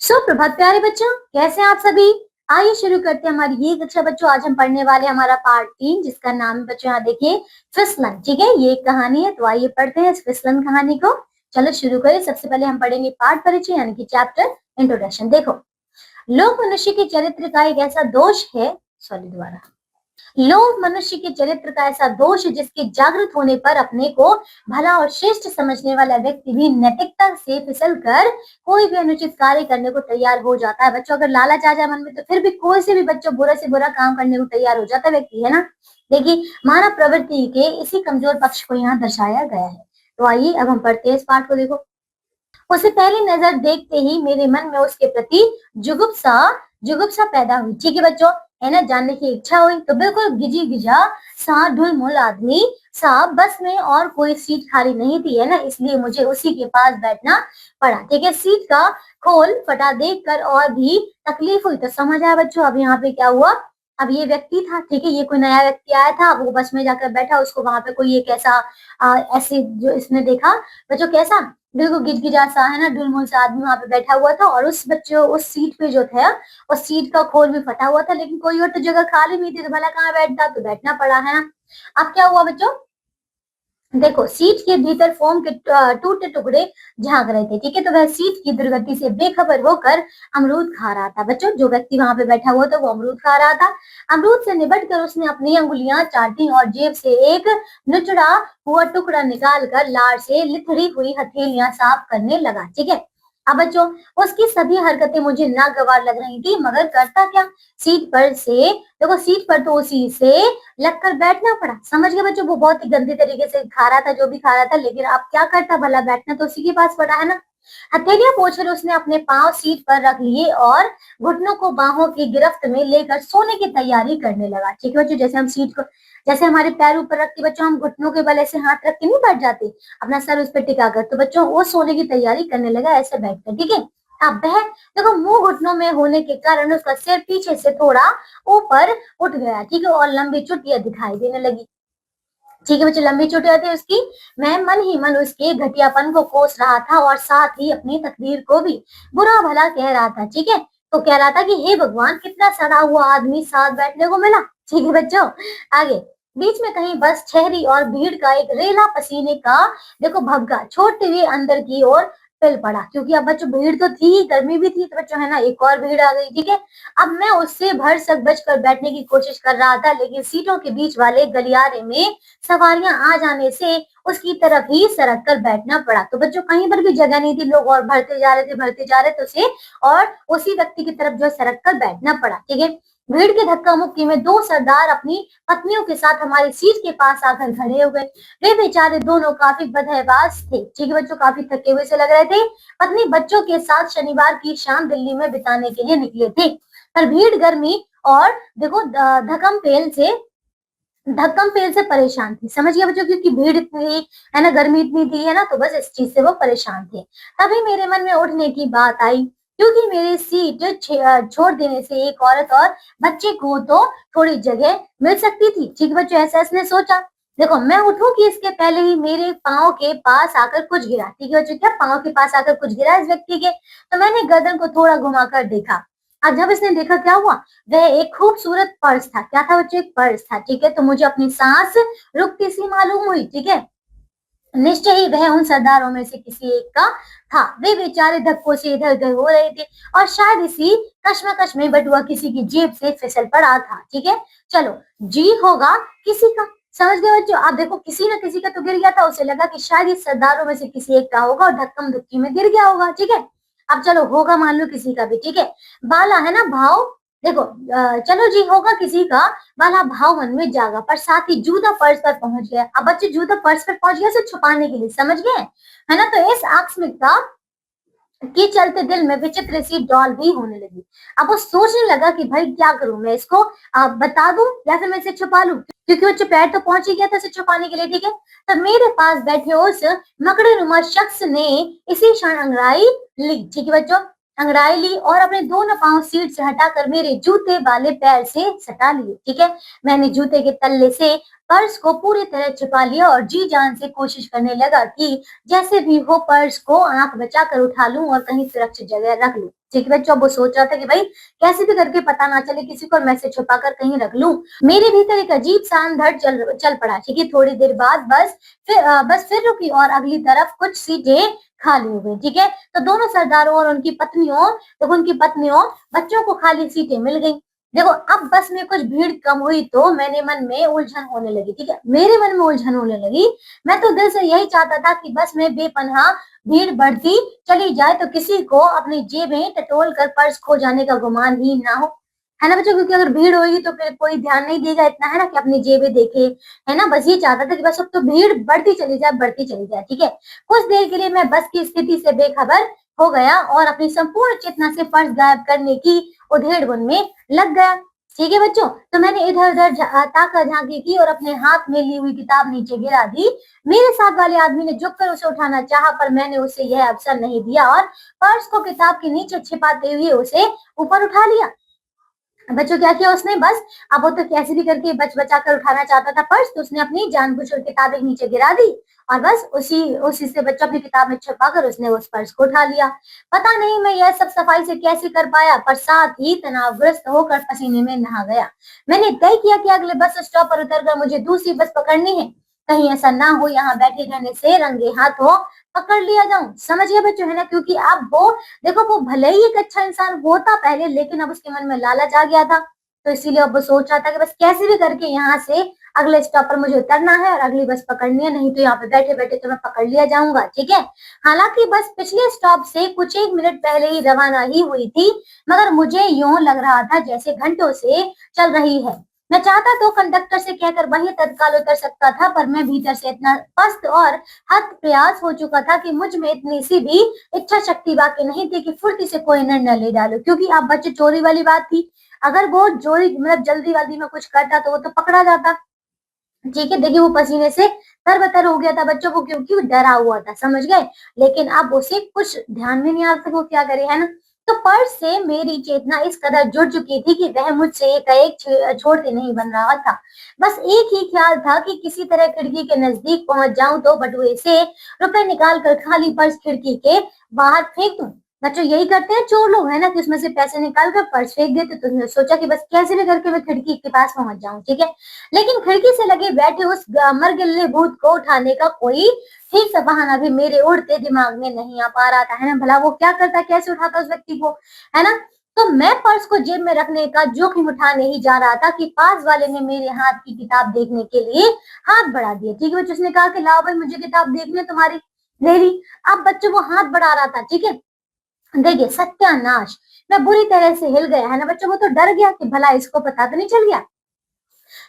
सुप्रभात प्यारे बच्चों, कैसे हैं आप सभी। आइए शुरू करते हैं हमारी ये कक्षा बच्चों। आज हम पढ़ने वाले हैं हमारा पार्ट 3, जिसका नाम है बच्चों, यहाँ देखिए, फिसलन। ठीक है, ये एक कहानी है, तो आइए पढ़ते हैं इस फिसलन कहानी को। चलो शुरू करें। सबसे पहले हम पढ़ेंगे पाठ परिचय यानी कि चैप्टर इंट्रोडक्शन। देखो, लोग मनुष्य के चरित्र का एक ऐसा दोष है, सॉरी दोबारा, लोभ मनुष्य के चरित्र का ऐसा दोष है जिसके जागृत होने पर अपने को भला और श्रेष्ठ समझने वाला व्यक्ति भी नैतिकता से फिसल कर कोई भी अनुचित कार्य करने को तैयार हो जाता है। बच्चों, अगर लालच आ जाए मन में तो फिर भी कोई से भी बच्चों बुरा से बुरा काम करने को तैयार हो जाता व्यक्ति, है ना। देखिए, मानव प्रवृत्ति के इसी कमजोर पक्ष को यहाँ दर्शाया गया है। तो आइए अब हम पढ़ते हैं इस पाठ को। देखो, उसे पहली नजर देखते ही मेरे मन में उसके प्रति जुगुप्सा जुगुप्सा पैदा हुई। ठीक है बच्चों, है ना, जानने की इच्छा हुई। तो बिल्कुल गिजी गिजा सा ढुलमुल आदमी सा बस में और कोई सीट खाली नहीं थी, है ना, इसलिए मुझे उसी के पास बैठना पड़ा। ठीक है, सीट का खोल फटा देखकर और भी तकलीफ हुई। तो समझ आया बच्चों, अब यहाँ पे क्या हुआ। अब ये व्यक्ति था, ठीक है, ये कोई नया व्यक्ति आया था, वो बस में जाकर बैठा, उसको वहां पे कोई एक ऐसा ऐसे जो इसने देखा बच्चों, कैसा बिल्कुल गिजगिजा सा, है ना, ढुलमुल सा आदमी वहां पे बैठा हुआ था। और उस बच्चों उस सीट पे जो था, उस सीट का खोल भी फटा हुआ था, लेकिन कोई और तो जगह खाली नहीं थी, तो भला कहाँ बैठता, तो बैठना पड़ा, है ना। अब क्या हुआ बच्चों, देखो, सीट के भीतर फोम के टूटे टुकड़े झांक रहे थे। ठीक है, तो वह सीट की दुर्गति से बेखबर होकर अमरूद खा रहा था। बच्चों, जो व्यक्ति वहां पे बैठा हुआ था वो अमरूद खा रहा था। अमरूद से निबट कर उसने अपनी अंगुलियां चाटी और जेब से एक नुचड़ा हुआ टुकड़ा निकाल कर लार से लिथड़ी हुई हथेलियां साफ करने लगा। ठीक है, अब बच्चों, उसकी सभी हरकतें मुझे नागवार लग रही थी, मगर करता क्या, सीट पर से, देखो सीट पर तो उसी से लगकर बैठना पड़ा। समझ गए बच्चों, वो बहुत ही गंदे तरीके से खा रहा था, जो भी खा रहा था, लेकिन अब क्या करता, भला बैठना तो उसी के पास पड़ा, है ना। हथेलियां पोंछकर उसने अपने पांव सीट पर रख लिए और घुटनों को बाहों की गिरफ्त में लेकर सोने की तैयारी करने लगा। ठीक है बच्चों, जैसे हम सीट को, जैसे हमारे पैर ऊपर रख के बच्चों हम घुटनों के बल ऐसे हाथ रख के नहीं बैठ जाते, अपना सर उस पर टिका कर, तो बच्चों वो सोने की तैयारी करने लगा ऐसे बैठकर। ठीक है, अब वह, देखो, मुंह घुटनों में होने के कारण उसका सिर पीछे से थोड़ा ऊपर उठ गया। ठीक है, और लंबी चुटियां दिखाई देने लगी। ठीक है बच्चों, लंबी चुटिया थी उसकी। मैं मन ही मन उसके घटियापन को कोस रहा था और साथ ही अपनी तकदीर को भी बुरा भला कह रहा था। ठीक है, तो कह रहा था कि हे भगवान, कितना सड़ा हुआ आदमी साथ बैठने को मिला। ठीक है बच्चों, आगे, बीच में कहीं बस ठहरी और भीड़ का एक रेला पसीने का, देखो, भगगा छोड़ते हुए अंदर की ओर फैल पड़ा। क्योंकि अब बच्चों भीड़ तो थी, गर्मी भी थी, तो बच्चों, है ना, एक और भीड़ आ गई। ठीक है, अब मैं उससे भर सक बचकर बैठने की कोशिश कर रहा था, लेकिन सीटों के बीच वाले गलियारे में सवारियां आ जाने से उसकी तरफ ही सरक कर बैठना पड़ा। तो बच्चों, कहीं पर भी जगह नहीं थी, लोग और भरते जा रहे थे उसे, और उसी व्यक्ति की तरफ जो सरक कर बैठना पड़ा। ठीक है, भीड़ के धक्का मुक्की में दो सरदार अपनी पत्नियों के साथ हमारी सीट के पास आकर खड़े हो गए। वे बेचारे दोनों काफी बदहवास थे। ठीक है बच्चों, काफी थके हुए से लग रहे थे। पत्नी बच्चों के साथ शनिवार की शाम दिल्ली में बिताने के लिए निकले थे, पर भीड़, गर्मी और देखो धक्कम पेल से परेशान थी। समझ गए बच्चों, क्योंकि भीड़ इतनी, है ना, गर्मी इतनी थी, है ना, तो बस इस चीज से वो परेशान थे। तभी मेरे मन में उठने की बात आई, क्योंकि मेरी सीट छोड़ देने से एक औरत और बच्चे को तो थोड़ी जगह मिल सकती थी। ठीक बच्चों, ऐसा इसने सोचा। देखो, मैं उठूं कि इसके पहले ही मेरे पाँव के पास आकर कुछ गिरा। ठीक है बच्चों, क्या पाँव के पास आकर कुछ गिरा इस व्यक्ति के, तो मैंने गर्दन को थोड़ा घुमाकर देखा। अब जब इसने देखा, क्या हुआ, वह एक खूबसूरत पर्स था। क्या था बच्चों, एक पर्स था। ठीक है, तो मुझे अपनी सांस रुकती सी मालूम हुई। ठीक है, निश्चय ही वह उन सरदारों में से किसी एक का था। वे बेचारे धक्कों से इधर उधर हो रहे थे और शायद इसी कश्मकश में बटुआ किसी की जेब से फिसल पड़ा था। ठीक है, चलो, जी होगा किसी का। समझ गए बच्चों, आप देखो, किसी ना किसी का तो गिर गया था, उसे लगा कि शायद इस सरदारों में से किसी एक का होगा और धक्कम धुक्की में गिर गया होगा। ठीक है, अब चलो, होगा मान लो किसी का भी। ठीक है, बाला, है ना, भाव, देखो, चलो जी, होगा किसी का वाला भाव मन में जागा, पर साथ ही जूता पर्स पर पहुंच गया। अब बच्चे, जूता पर्स पर पहुंच गया से छुपाने के लिए, समझ गए, है ना। तो इस आकस्मिकता के चलते दिल में विचित्र सी डॉल भी होने लगी। अब वो सोचने लगा कि भाई क्या करूं, मैं इसको बता दूं या फिर मैं इसे छुपा लूं, क्योंकि वो पैर तो पहुंच ही गया था इसे छुपाने के लिए। ठीक है, तब मेरे पास बैठे उस मकड़े नुमा शख्स ने इसी क्षण अंगड़ाई ली। ठीक है बच्चों, अंगड़ाई ली और अपने दोनों पांव सीट से हटाकर मेरे जूते वाले पैर से सटा लिए। ठीक है, मैंने जूते के तल्ले से पर्स को पूरी तरह छुपा लिया और जी जान से कोशिश करने लगा कि जैसे भी हो पर्स को आंख बचाकर उठा लूं और कहीं सुरक्षित जगह रख लूं। ठीक है बच्चों, अब वो सोच रहा था कि भाई कैसे भी करके पता ना चले किसी को, मैं इसे छुपा कर कहीं रख लूं। मेरे भीतर एक अजीब सा अंधड़ चल पड़ा। ठीक है, थोड़ी देर बाद बस फिर रुकी और अगली तरफ कुछ सीटें खाली हो गई। ठीक है, तो दोनों सरदारों और उनकी पत्नियों बच्चों को खाली सीटें मिल गई। देखो, अब बस में कुछ भीड़ कम हुई तो मेरे मन में उलझन होने लगी। ठीक है, मेरे मन में उलझन होने लगी। मैं तो दिल से यही चाहता था कि बस में बेपनाह भीड़ बढ़ती चली जाए तो किसी को अपनी जेबें टटोल कर पर्स खो जाने का गुमान ही ना हो, है ना बच्चों, क्योंकि अगर भीड़ होगी तो फिर कोई ध्यान नहीं देगा इतना, है ना, कि अपनी जेबें देखे, है ना। बस ये चाहता था कि बस अब तो भीड़ बढ़ती चली जाए। ठीक है, कुछ देर के लिए मैं बस की स्थिति से बेखबर हो गया और अपनी संपूर्ण चेतना से पर्स गायब करने की उधेड़-बुन में लग गया। ठीक है बच्चों, तो मैंने इधर-उधर ताका झांकी की और अपने हाथ में ली हुई किताब नीचे गिरा दी। मेरे साथ वाले आदमी ने झुककर उसे उठाना चाहा, पर मैंने उसे यह अवसर नहीं दिया और पर्स को किताब के नीचे छिपाते हुए उसे ऊपर उठा लिया। बच्चों, क्या किया उसने, बस अब वो तो कैसे भी करके बचा कर उठाना चाहता था पर्स, तो उसने अपनी जानबूझकर किताबें नीचे गिरा दी और बस उसी से बच्चा अपनी किताब में छुपाकर उसने उस पर्स को उठा लिया। पता नहीं मैं यह सब सफाई से कैसे कर पाया, पर साथ ही तनावग्रस्त होकर पसीने में नहा गया। मैंने तय किया कि अगले बस स्टॉप पर उतरकर मुझे दूसरी बस पकड़नी है। कहीं ऐसा ना हो यहाँ बैठे रहने से रंगे हाथों पकड़ लिया जाऊं। समझ गए बच्चों, है ना, क्योंकि अब वो, देखो, वो भले ही एक अच्छा इंसान होता पहले, लेकिन अब उसके मन में लालच आ गया था, तो इसीलिए अब वो सोच रहा था कि बस कैसे भी करके यहाँ से अगले स्टॉप पर मुझे उतरना है और अगली बस पकड़नी है, नहीं तो यहाँ पे बैठे बैठे तो मैं पकड़ लिया जाऊंगा। ठीक है, हालांकि बस पिछले स्टॉप से कुछ एक मिनट पहले ही रवाना ही हुई थी, मगर मुझे यूं लग रहा था जैसे घंटों से चल रही है। मैं चाहता तो कंडक्टर से कहकर वहीं तत्काल उतर सकता था, पर मैं भीतर से इतना पस्त और हद प्रयास हो चुका था कि मुझ में इतनी सी भी इच्छा शक्ति बाकी नहीं थी कि फुर्ती से कोई निर्णय ले डालूं, क्योंकि अब बच्चे चोरी वाली बात थी। अगर वो चोरी मतलब जल्दीबाजी में कुछ करता तो वो तो पकड़ा जाता। ठीक है, देखिए वो पसीने से तरबतर हो गया था बच्चों को, क्योंकि वो डरा हुआ था, समझ गए। लेकिन अब उसे कुछ ध्यान में नहीं आ रहा था वो क्या करे, है ना। तो पर्स से मेरी चेतना इस कदर जुड़ चुकी थी कि वह मुझसे एक छोड़ते नहीं बन रहा था। बस एक ही ख्याल था कि किसी तरह खिड़की के नजदीक पहुंच जाऊं तो बटुए से रुपए निकाल कर खाली पर्स खिड़की के बाहर फेंक दूं। बच्चों, यही करते हैं चोर लोग, है ना, कि उसमें से पैसे निकाल कर पर्स फेंक देते। तो उसने सोचा कि बस कैसे भी करके मैं खिड़की के पास पहुंच जाऊं। ठीक है, लेकिन खिड़की से लगे बैठे उस मरगिल्ले भूत को उठाने का कोई ठीक सा बहाना भी मेरे उड़ते दिमाग में नहीं आ पा रहा था, है ना। भला वो क्या करता, कैसे उठाता उस व्यक्ति को, है ना। तो मैं पर्स को जेब में रखने का जोखिम उठाने ही जा रहा था कि पास वाले ने मेरे हाथ की किताब देखने के लिए हाथ बढ़ा दिया। ठीक है, उसने कहा कि लाओ भाई, मुझे किताब देखनी है तुम्हारी। ले ली। अब बच्चों वो हाथ बढ़ा रहा था। ठीक है, देखिए सत्यानाश, मैं बुरी तरह से हिल गया, है ना बच्चों। वो तो डर गया कि भला इसको पता तो नहीं चल गया।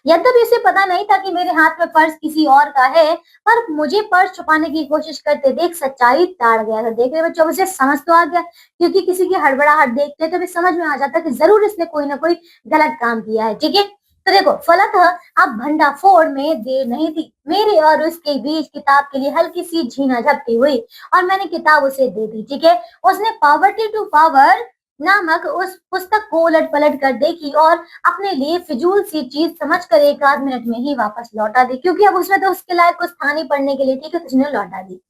यद्यपि उसे पता नहीं था कि मेरे हाथ में पर्स किसी और का है, पर मुझे पर्स छुपाने की कोशिश करते देख सच्चाई ताड़ गया था। देख रहे बच्चों, उसे समझ तो आ गया, क्योंकि किसी की हड़बड़ाहट देखते तो भी समझ में आ जाता कि जरूर इसने कोई ना कोई गलत काम किया है। ठीक है, तो देखो फलतः अब भंडाफोड़ में देर नहीं थी। मेरे और उसके बीच किताब के लिए हल्की सी झीना झपटी हुई और मैंने किताब उसे दे दी। ठीक है, उसने पॉवर्टी टू पावर नामक उस पुस्तक को उलट पलट कर देखी और अपने लिए फिजूल सी चीज समझकर एक आध मिनट में ही वापस लौटा दी, क्योंकि अब उसमें तो उसके लायक कुछ था नहीं पढ़ने के लिए। ठीक है, तो उसने लौटा दी।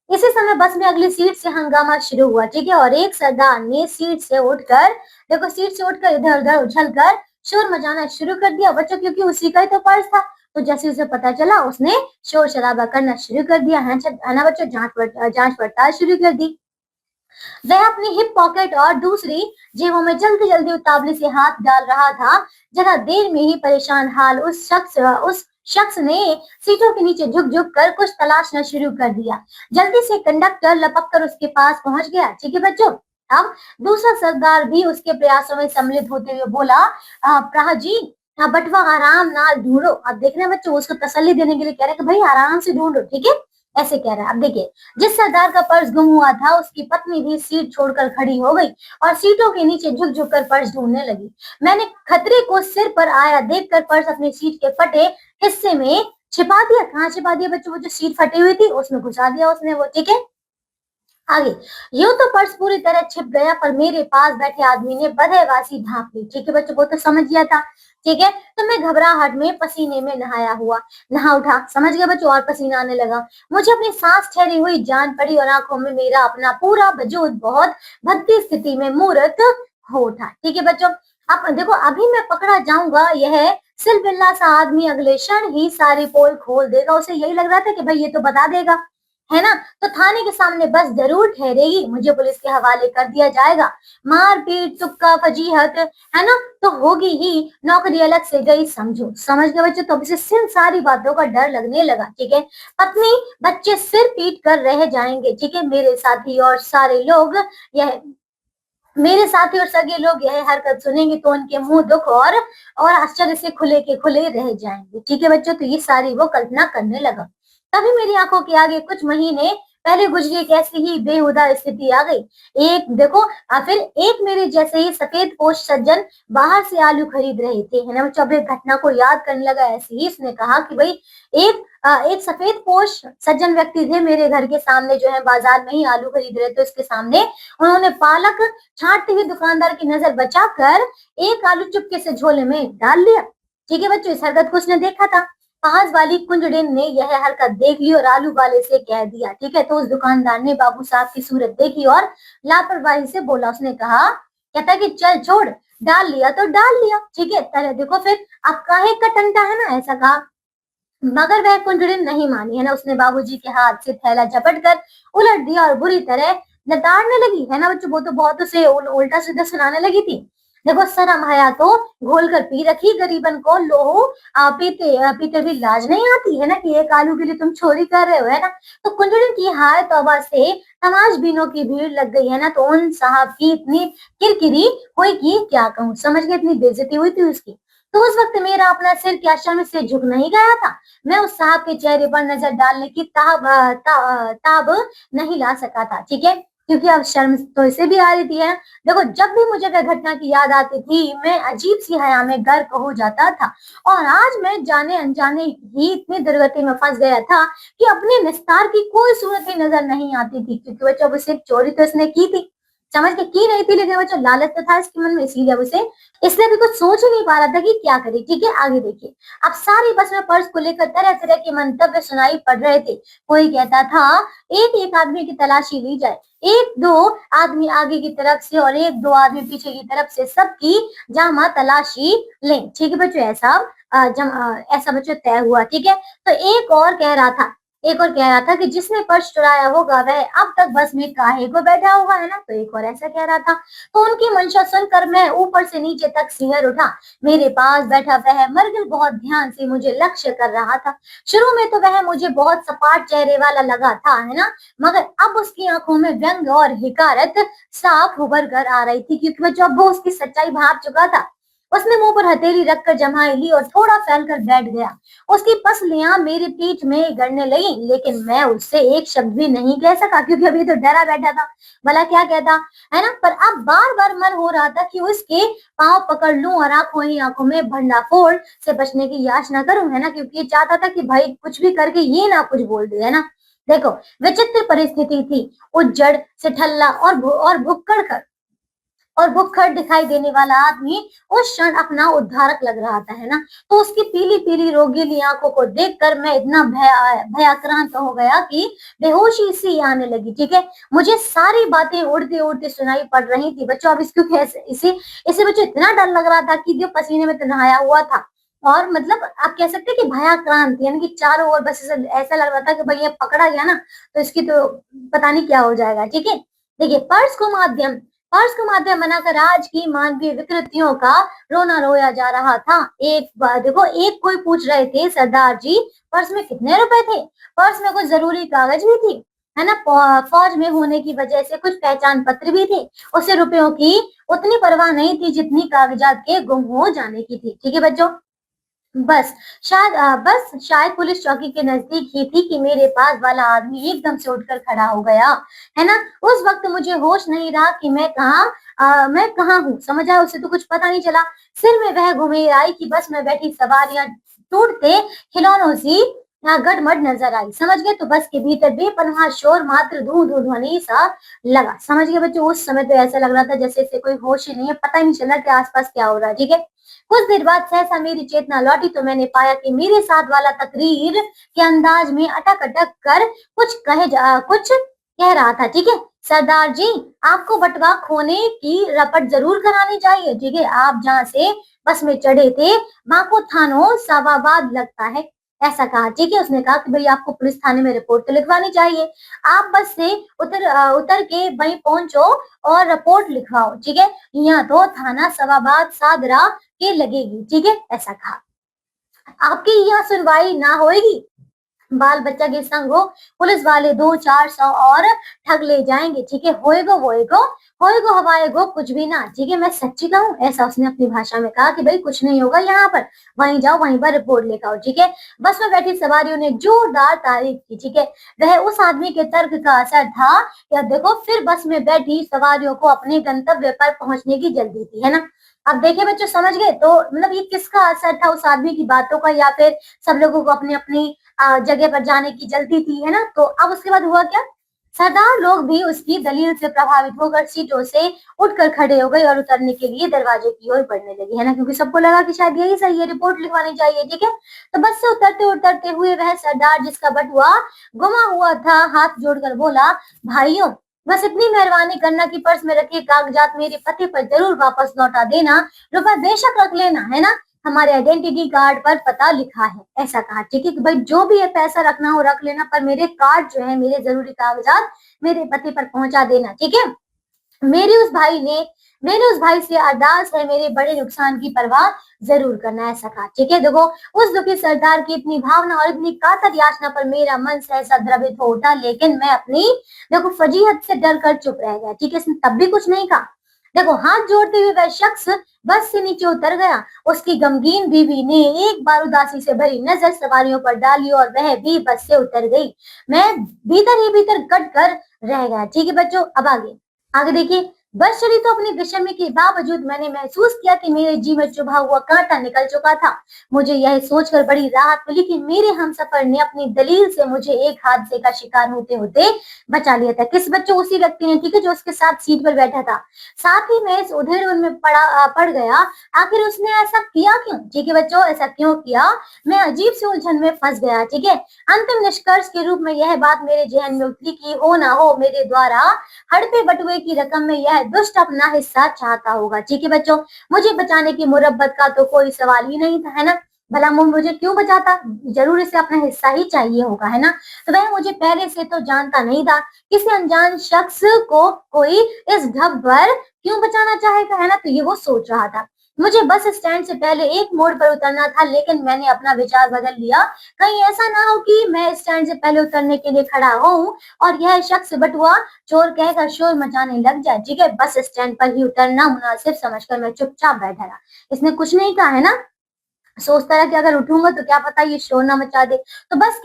इसी समय बस में अगली सीट से हंगामा शुरू हुआ। ठीक है, और एक सरदार ने सीट से उठकर इधर उधर उछलकर शोर मचाना शुरू कर दिया बच्चों, क्योंकि उसी का ही तो पर्स था। तो जैसे उसे पता चला उसने शोर शराबा करना शुरू कर दिया, है ना बच्चों। जांच पड़ताल शुरू कर दी। वह अपनी हिप पॉकेट और दूसरी जेबों में जल्दी जल्दी उतावली से हाथ डाल रहा था। जरा देर में ही परेशान हाल उस शख्स ने सीटों के नीचे झुक झुक कर कुछ तलाशना शुरू कर दिया। जल्दी से कंडक्टर लपक कर उसके पास पहुंच गया। ठीक है बच्चों, अब दूसरा सरदार भी उसके प्रयासों में सम्मिलित होते हुए बोला, प्रहा जी, बटवा आराम नाल ढूंढो। अब देख रहे हैं बच्चों, उसको तसल्ली देने के लिए कह रहे कि भाई आराम से ढूंढो। ठीक है, ऐसे कह रहा है। अब देखिए, जिस सरदार का पर्स गुम हुआ था उसकी पत्नी भी सीट छोड़कर खड़ी हो गई और सीटों के नीचे झुक झुक कर पर्स ढूंढने लगी। मैंने खतरे को सिर पर आया देखकर पर्स अपनी सीट के फटे हिस्से में छिपा दिया। कहाँ छिपा दिया बच्चों? वो जो सीट फटी हुई थी उसमें घुसा दिया उसने वो। ठीक है, आगे, यूं तो पर्स पूरी तरह छिप गया पर मेरे पास बैठे आदमी ने बदहवासी ढांप ली। ठीक है बच्चों, वो तो समझ गया था। ठीक है, तो मैं घबराहट में पसीने में नहा उठा, समझ गए बच्चों, और पसीना आने लगा। मुझे अपनी सांस ठहरी हुई जान पड़ी और आंखों में मेरा अपना पूरा वजूद बहुत भद्दी स्थिति में मूर्त हो उठा। ठीक है बच्चों, अब देखो, अभी मैं पकड़ा जाऊंगा, यह सिलबिल्ला सा आदमी अगले क्षण ही सारी पोल खोल देगा। उसे यही लग रहा था कि भाई ये तो बता देगा, है ना, तो थाने के सामने बस जरूर ठहरेगी, मुझे पुलिस के हवाले कर दिया जाएगा। मारपीट, तुक्का, फजीहत, है ना, तो होगी ही, नौकरी अलग से गई, समझो। समझ गए बच्चों, तो इसे सिर्फ सारी बातों का डर लगने लगा। ठीक है, पत्नी बच्चे सिर पीट कर रह जाएंगे। ठीक है, मेरे साथी और सगे लोग यह हरकत सुनेंगे तो उनके मुंह दुख और आश्चर्य से खुले के खुले रह जाएंगे। ठीक है बच्चों, तो ये सारी वो कल्पना करने लगा। तभी मेरी आंखों के आगे कुछ महीने पहले गुजरी एक ऐसी ही बेहुदा स्थिति आ गई। एक देखो, फिर एक मेरे जैसे ही सफेद पोश सज्जन बाहर से आलू खरीद रहे थे, है ना बच्चों। अब एक घटना को याद करने लगा, ऐसे ही इसने कहा कि भाई एक सफेद पोश सज्जन व्यक्ति थे मेरे घर के सामने, जो है बाजार में ही आलू खरीद रहे थे। उसके सामने उन्होंने पालक छांटते हुए दुकानदार की नजर बचाकर एक आलू चुपके से झोले में डाल लिया। ठीक है बच्चों, इस हरकत को उसने देखा था। पास वाली कुंजड़िन ने यह हरकत देख ली और आलू वाले से कह दिया। ठीक है, तो उस दुकानदार ने बाबू साहब की सूरत देखी और लापरवाही से बोला। उसने कहा, कहता कि चल छोड़, डाल लिया तो डाल लिया। ठीक है, तरह देखो, फिर अब काहे का टंटा, है ना, ऐसा कहा। मगर वह कुंजड़िन नहीं मानी, है ना, उसने बाबूजी के हाथ से थैला झपट कर उलट दिया और बुरी तरह लताड़ने लगी, है ना बच्चों। वो तो बहुत उसे उल्टा सीधा सुनाने लगी थी। देखो, शर्म हया तो घोल कर पी रखी, गरीबन को लोहो पीते भी लाज नहीं आती, है ना, कि एक आलू के लिए तुम चोरी कर रहे हो, है ना। तो कुंजड़िन की हाय तौबा से तमाशबीनों की भीड़ लग गई, है ना। तो उन साहब की इतनी किरकिरी हुई कि क्या कहूँ, समझ गए, इतनी बेइज्जती हुई थी उसकी। तो उस वक्त मेरा अपना सिर क्या शर्म से झुक नहीं गया था। मैं उस साहब के चेहरे पर नजर डालने की ताब नहीं ला सका था। ठीक है, क्योंकि अब शर्म तो इसे भी आ रही थी, है। देखो, जब भी मुझे वह घटना की याद आती थी, मैं अजीब सी हया में गर्क हो जाता था। और आज मैं जाने अनजाने ही इतनी दुर्गति में फंस गया था कि अपने निस्तार की कोई सूरत ही नजर नहीं आती थी। क्योंकि बच्चों, अब उसे चोरी तो इसने की थी, समझ के की नहीं थी, लेकिन बच्चों लालच तो था इसके मन में, इसीलिए उसे इसलिए भी कुछ सोच ही नहीं पा रहा था कि क्या करे। ठीक है, आगे देखिए। अब सारी बस में पर्स को लेकर तरह तरह के मंतव्य सुनाई पड़ रहे थे। कोई कहता था एक एक आदमी की तलाशी ली जाए, एक दो आदमी आगे की तरफ से और एक दो आदमी पीछे की तरफ से, सबकी जामा तलाशी लें। ठीक है बच्चों, ऐसा बच्चों तय हुआ। ठीक है, तो एक और कह रहा था कि जिसने पर्स चुराया होगा वह अब तक बस में काहे को बैठा होगा, है ना। तो एक और ऐसा कह रहा था। तो उनकी मंशा सुनकर मैं ऊपर से नीचे तक सिहर उठा। मेरे पास बैठा वह मर्गल बहुत ध्यान से मुझे लक्ष्य कर रहा था। शुरू में तो वह मुझे बहुत सपाट चेहरे वाला लगा था, है ना, मगर अब उसकी आंखों में व्यंग और हिकारत साफ उभर कर आ रही थी, क्योंकि जब वो उसकी सच्चाई भाप चुका था। उसने मुंह पर हथेली रखकर जमाई ली और थोड़ा फैलकर बैठ गया। उसकी पसलियां मेरी पीठ में गड़ने लगी, लेकिन मैं उससे एक शब्द भी नहीं कह सका, क्योंकि अभी तो डरा बैठा था, भला क्या कहता, है ना। पर अब बार बार मन हो रहा था कि उसके पांव पकड़ लूं और आंखों ही आंखों में भंडाफोड़ से बचने की याचना करूं, है ना, क्योंकि ये चाहता था कि भाई कुछ भी करके ये ना कुछ बोल दे, है ना। देखो, विचित्र परिस्थिति थी। उज्जड़ से ठल्ला और भुक्खड़ दिखाई देने वाला आदमी उस क्षण अपना उद्धारक लग रहा था, है ना। तो उसकी पीली पीली रोगीली आंखों को देखकर मैं इतना भयाक्रांत हो गया कि बेहोशी सी आने लगी। ठीक है, मुझे सारी बातें उड़ती उड़ती सुनाई पड़ रही थी बच्चों। अब इसको इसे बच्चों इतना डर लग रहा था कि जो पसीने में तो नहाया हुआ था, और मतलब आप कह सकते हैं कि भयाक्रांत, यानी कि चारों ओर बस ऐसा लग रहा था कि भाई ये पकड़ा गया ना तो इसकी तो पता नहीं क्या हो जाएगा। ठीक है, देखिए, पर्स को माध्यम बनाकर आज की मानवीय विकृतियों का रोना रोया जा रहा था। एक बार देखो, एक कोई पूछ रहे थे, सरदार जी पर्स में कितने रुपए थे। पर्स में कुछ जरूरी कागज भी थी, है ना, फौज में होने की वजह से कुछ पहचान पत्र भी थे। उसे रुपयों की उतनी परवाह नहीं थी जितनी कागजात के गुम हो जाने की थी। ठीक है बच्चों, बस शायद पुलिस चौकी के नजदीक ही थी कि मेरे पास वाला आदमी एकदम से उठकर खड़ा हो गया, है ना। उस वक्त मुझे होश नहीं रहा कि मैं कहाँ हूँ, समझ आया, उसे तो कुछ पता नहीं चला। सिर में वह घुमेराई कि बस में बैठी सवारियां टूटते खिलौनों सी गड़मड़ नजर आई। समझ गए? तो बस के भीतर बेपनाह शोर, मात्र धू धू ध्वनि सा लगा। समझ गए बच्चों? उस समय तो ऐसा लग रहा था जैसे इसे कोई होश ही नहीं है, पता ही नहीं चला कि आसपास क्या हो रहा है। ठीक है, कुछ देर बाद सहसा मेरी चेतना लौटी तो मैंने पाया कि मेरे साथ वाला तकरीर के अंदाज में अटक अटक कर कुछ कह रहा था। ठीक है, सरदार जी, आपको बटवा खोने की रपट जरूर करानी चाहिए। ठीक है, आप जहाँ से बस में चढ़े थे वहां को थानो सवाबाद लगता है, ऐसा कहा। ठीक है, उसने कहा कि भाई आपको पुलिस थाने में रिपोर्ट तो लिखवानी चाहिए। आप बस से उतर के वहीं पहुंचो और रिपोर्ट लिखवाओ। ठीक है, यहाँ तो थाना सवाबाद सादरा के लगेगी। ठीक है, ऐसा कहा। आपकी यहाँ सुनवाई ना होएगी, बाल बच्चा के संग हो, पुलिस वाले 200-400 और ठग ले जाएंगे। ठीक है, होएगो हवाएगो कुछ भी ना। ठीक है, मैं सच्ची कहूँ, ऐसा उसने अपनी भाषा में कहा कि भाई कुछ नहीं होगा यहाँ पर, वहीं जाओ, वहीं पर रिपोर्ट लेकर आओ। ठीक है, बस में बैठी सवारियों ने जोरदार तारीफ की। ठीक है, वह उस आदमी के तर्क का असर था या देखो, फिर बस में बैठी सवारियों को अपने गंतव्य पर पहुंचने की जल्दी थी, है ना। अब देखिए बच्चों, समझ गए? तो मतलब ये किसका असर था, उस आदमी की बातों का या फिर सब लोगों को अपनी अपनी जगह पर जाने की जल्दी थी, है ना। तो अब उसके बाद हुआ क्या, सरदार लोग भी उसकी दलील से प्रभावित होकर सीटों से उठकर खड़े हो गए और उतरने के लिए दरवाजे की ओर बढ़ने लगे, है ना, क्योंकि सबको लगा कि शायद यही सही है, रिपोर्ट लिखवानी चाहिए। ठीक है, तो बस से उतरते उतरते हुए वह सरदार जिसका बटुआ गुमा हुआ था हाथ जोड़कर बोला, भाइयों, बस इतनी मेहरबानी करना कि पर्स में रखे कागजात मेरे पते पर जरूर वापस लौटा देना, रुपए बेशक रख लेना, है ना, हमारे आइडेंटिटी कार्ड पर पता लिखा है, ऐसा कहा। ठीक है कि भाई जो भी है पैसा रखना हो रख लेना, पर मेरे कार्ड जो है, मेरे जरूरी कागजात मेरे पते पर पहुंचा देना। ठीक है, मेरे उस भाई ने मेरे उस भाई से अरदास है, मेरे बड़े नुकसान की परवाह जरूर करना, ऐसा कहा। ठीक है, देखो, उस दुखी सरदार की इतनी भावना और इतनी कातर याचना पर मेरा मन सहसा द्रवित हो उठा, लेकिन मैं अपनी देखो फजीहत से डर कर चुप रह गया। ठीक है, इसने तब भी कुछ नहीं कहा। देखो, हाथ जोड़ते हुए वह शख्स बस से नीचे उतर गया। उसकी गमगीन बीवी ने एक बार उदासी से भरी नजर सवारियों पर डाली और वह भी बस से उतर गई। मैं भीतर ही भीतर कट कर रह गया। ठीक है बच्चों, अब आगे आगे देखिए, बस चली तो अपनी बेशर्मी के बावजूद मैंने महसूस किया कि मेरे जी में चुभा हुआ कांटा निकल चुका था। मुझे यह सोचकर बड़ी राहत मिली कि मेरे हमसफर ने अपनी दलील से मुझे एक हादसे का शिकार होते होते बचा लिया था। किस बच्चों? उसी व्यक्ति ने, ठीक है, जो उसके साथ सीट पर बैठा था। साथ ही मैं इस उधेड़ में पड़ गया, आखिर उसने ऐसा किया क्यों? ठीक है बच्चों, ऐसा क्यों किया, मैं अजीब सी उलझन में फंस गया। ठीक है, अंतिम निष्कर्ष के रूप में यह बात मेरे जहन में उतरी कि हो ना हो मेरे द्वारा हड़पे बटुए की रकम में यह दुष्ट अपना हिस्सा चाहता होगा। ठीक है बच्चों, मुझे बचाने की मुरब्बत का तो कोई सवाल ही नहीं था, है ना। भला मुझे क्यों बचाता, जरूर इसे अपना हिस्सा ही चाहिए होगा, है ना। तो वह मुझे पहले से तो जानता नहीं था, किसी अनजान शख्स को कोई इस ढब पर क्यों बचाना चाहेगा, है ना। तो ये वो सोच रहा था। मुझे बस स्टैंड से पहले एक मोड़ पर उतरना था, लेकिन मैंने अपना विचार बदल लिया। कहीं ऐसा ना हो कि मैं स्टैंड से पहले उतरने के लिए खड़ा हूँ और यह शख्स बटुआ चोर कहकर शोर मचाने लग जाए। ठीक है, बस स्टैंड पर ही उतरना मुनासिब समझकर मैं चुपचाप बैठा रहा। इसने कुछ नहीं कहा, है ना। सोचता रहा कि अगर उठूंगा तो क्या पता ये शोर ना मचा दे। तो बस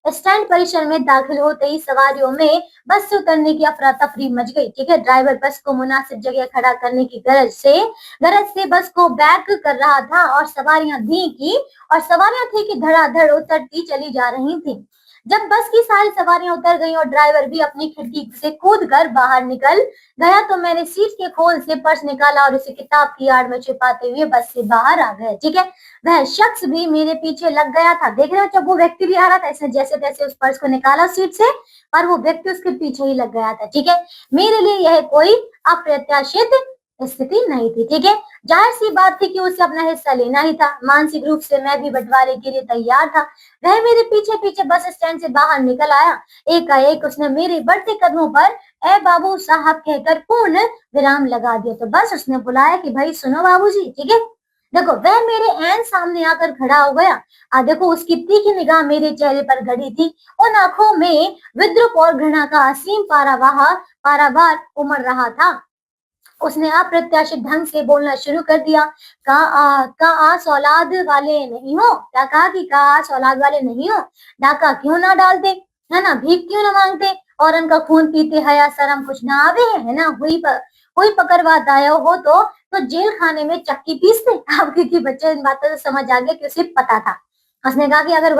स्टैंड परिसर में दाखिल होते ही सवारियों में बस से उतरने की अफरा तफरी मच गई। ठीक है, ड्राइवर बस को मुनासिब जगह खड़ा करने की गरज से बस को बैक कर रहा था और सवारियां थी कि धड़ाधड़ उतरती चली जा रही थी। जब बस की सारी सवारियां उतर गईं और ड्राइवर भी अपनी खिड़की से कूदकर बाहर निकल गया, तो मैंने सीट के खोल से पर्स निकाला और उसे किताब की आड़ में छिपाते हुए बस से बाहर आ गया। ठीक है, वह शख्स भी मेरे पीछे लग गया था। देख रहे हो, जब वो व्यक्ति भी आ रहा था, इसने जैसे तैसे उस पर्स को निकाला सीट से, पर वो व्यक्ति उसके पीछे ही लग गया था। ठीक है, मेरे लिए यह कोई अप्रत्याशित स्थिति नहीं थी। ठीक है, जाहिर सी बात थी कि उसे अपना हिस्सा लेना ही था। मानसिक रूप से मैं भी बंटवारे के लिए तैयार था। वह मेरे पीछे पीछे बस स्टैंड से बाहर निकल आया। एकाएक उसने मेरे बढ़ते कदमों पर ए बाबू साहब कहकर पूर्ण विराम लगा दिया। तो बस उसने बुलाया कि भाई सुनो बाबूजी। ठीक है, देखो, वह मेरे ऐन सामने आकर खड़ा हो गया। देखो, उसकी तीखी निगाह मेरे चेहरे पर गड़ी थी। उन आंखों में विद्रूप और घृणा का असीम पारावार उमड़ रहा था। उसने अप्रत्याशित ढंग से बोलना शुरू कर दिया। का आस औलाद वाले नहीं हो? क्या कहा कि का आस औलाद वाले नहीं हो? डाका क्यों ना डालते, है ना, भीख क्यों ना मांगते, और उनका खून पीते हया शर्म कुछ ना आवे, है ना, हुई पकड़वाता हो तो जेल खाने में चक्की पीसते। अब क्योंकि बच्चे इन बातों से समझ आ गए कि उसे पता था। उसने कहा कि अगर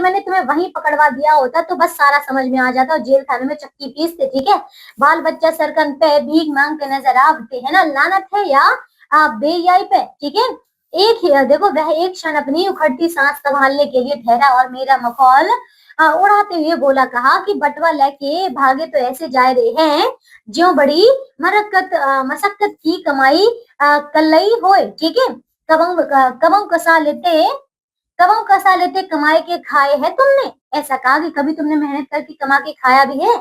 मैंने तुम्हें वहीं पकड़वा दिया होता तो बस सारा समझ में आ जाता और जेल खाने में चक्की पीसते, ठीक है। बाल बच्चा सरकन पे भीख मांगते नजर आते है ना, लानत है या आप बेयाई पे, ठीक है। एक ही देखो, वह एक क्षण अपनी उखड़ती सांस संभालने के लिए ठहरा और मेरा मखौल उड़ाते हुए बोला, कहा कि बटवा लेके भागे तो ऐसे जा रहे हैं जो बड़ी मशक्कत की कमाई कलई होए, ठीक है। कबम कसा लेते कमाए के खाए है तुमने, ऐसा कहा कि कभी तुमने मेहनत करके कमा के खाया भी है।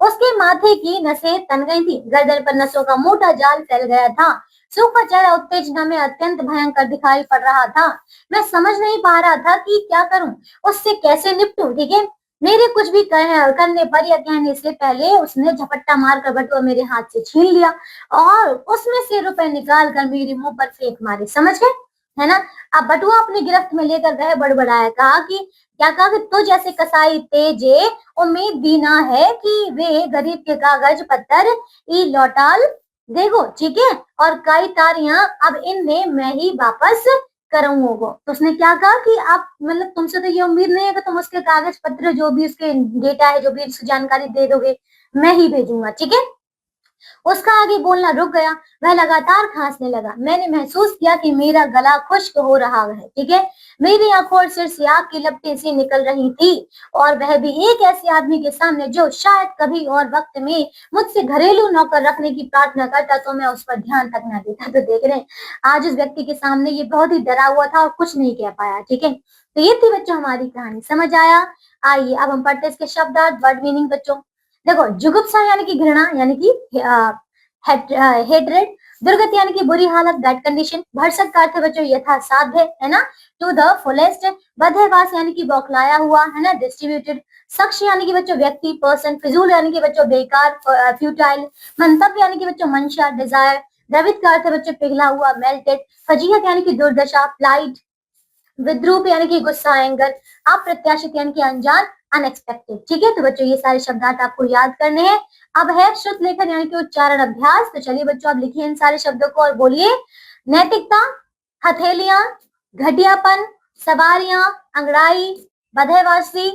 उसके माथे की नसें तन गई थी, गर्दन पर नसों का मोटा जाल फैल गया था, सूखा चेहरा उत्तेजना में अत्यंत भयंकर दिखाई पड़ रहा था। मैं समझ नहीं पा रहा था कि क्या करूं, उससे कैसे निपटूं, ठीक है। मेरे कुछ भी करने पर या कहने से पहले उसने झपट्टा मारकर बटुआ मेरे हाथ से छीन लिया और उसमें से रुपए निकाल कर मेरे मुंह पर फेंक मारे, समझ गए, है ना। अब बटुआ अपनी गिरफ्त में लेकर वह बड़बड़ाया, कहा कि क्या कहा कि तो जैसे कसाई तेजे उम्मीद भी ना है कि वे गरीब के कागज पत्तर ई लौटाल देखो, ठीक है, और कई तारियां अब इनने मैं ही वापस करूंगा। तो उसने क्या कहा कि आप मतलब तुमसे तो ये उम्मीद नहीं है कि तुम उसके कागज पत्र जो भी उसके डेटा है जो भी उसकी जानकारी दे दोगे, मैं ही भेजूंगा, ठीक है। उसका आगे बोलना रुक गया, वह लगातार खांसने लगा। मैंने महसूस किया कि मेरा गला खुश्क हो रहा है, ठीक है। मेरी आंखों और सिर से आग की लपटें सी निकल रही थी और वह भी एक ऐसे आदमी के सामने जो शायद कभी और वक्त में मुझसे घरेलू नौकर रखने की प्रार्थना करता तो मैं उस पर ध्यान तक न देता। तो देख रहे हैं, आज उस व्यक्ति के सामने ये बहुत ही डरा हुआ था और कुछ नहीं कह पाया, ठीक है। तो ये थी बच्चों हमारी कहानी, समझ आया। आइए अब हम पढ़ते हैं इसके शब्दार्थ, वर्ड मीनिंग बच्चों। देखो, जुगुप्सा यानी कि घृणा, यानी कि हेट्रेड। दुर्गति यानी कि बुरी हालत, बैड कंडीशन। भरसक का अर्थ बच्चों यथासाध्य, है ना, टू द फुलेस्ट। बदहवास यानी कि बौखलाया हुआ, है ना, डिस्ट्रीब्यूटेड। शख्स यानी कि बच्चों व्यक्ति, पर्सन। फिजूल यानी कि बच्चों बेकार, फ्यूटाइल। मंतव्य यानी कि बच्चों मंशा, डिजायर। द्रवित का अर्थ बच्चों पिघला हुआ, मेल्टेड। फजीहत यानी कि दुर्दशा, प्लाइट। विद्रूप यानी कि गुस्सा, एंगर। अप्रत्याशित यानी कि अनजान, अनएक्सपेक्टेड, ठीक है। तो बच्चों ये सारे शब्दार्थ आपको याद करने हैं। अब है श्रुत लेखन यानी कि उच्चारण अभ्यास। तो चलिए बच्चों आप लिखिए इन सारे शब्दों को और बोलिए। नैतिकता, हथेलियां, घटियापन, सवारियां, अंगड़ाई, बधेवासी,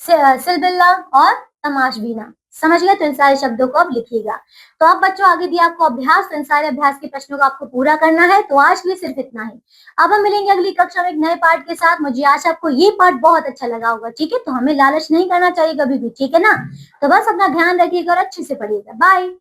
सिलबिल्ला और तमाशबीना। समझ गए। तो इन सारे शब्दों को आप लिखिएगा। तो अब बच्चों आगे दिया आपको अभ्यास, तो इन सारे अभ्यास के प्रश्नों को आपको पूरा करना है। तो आज के लिए सिर्फ इतना ही। अब हम मिलेंगे अगली कक्षा में एक नए पार्ट के साथ। मुझे आशा आपको ये पार्ट बहुत अच्छा लगा होगा, ठीक है। तो हमें लालच नहीं करना चाहिए कभी भी, ठीक है ना। तो बस अपना ध्यान रखिएगा और अच्छे से पढ़िएगा। बाय।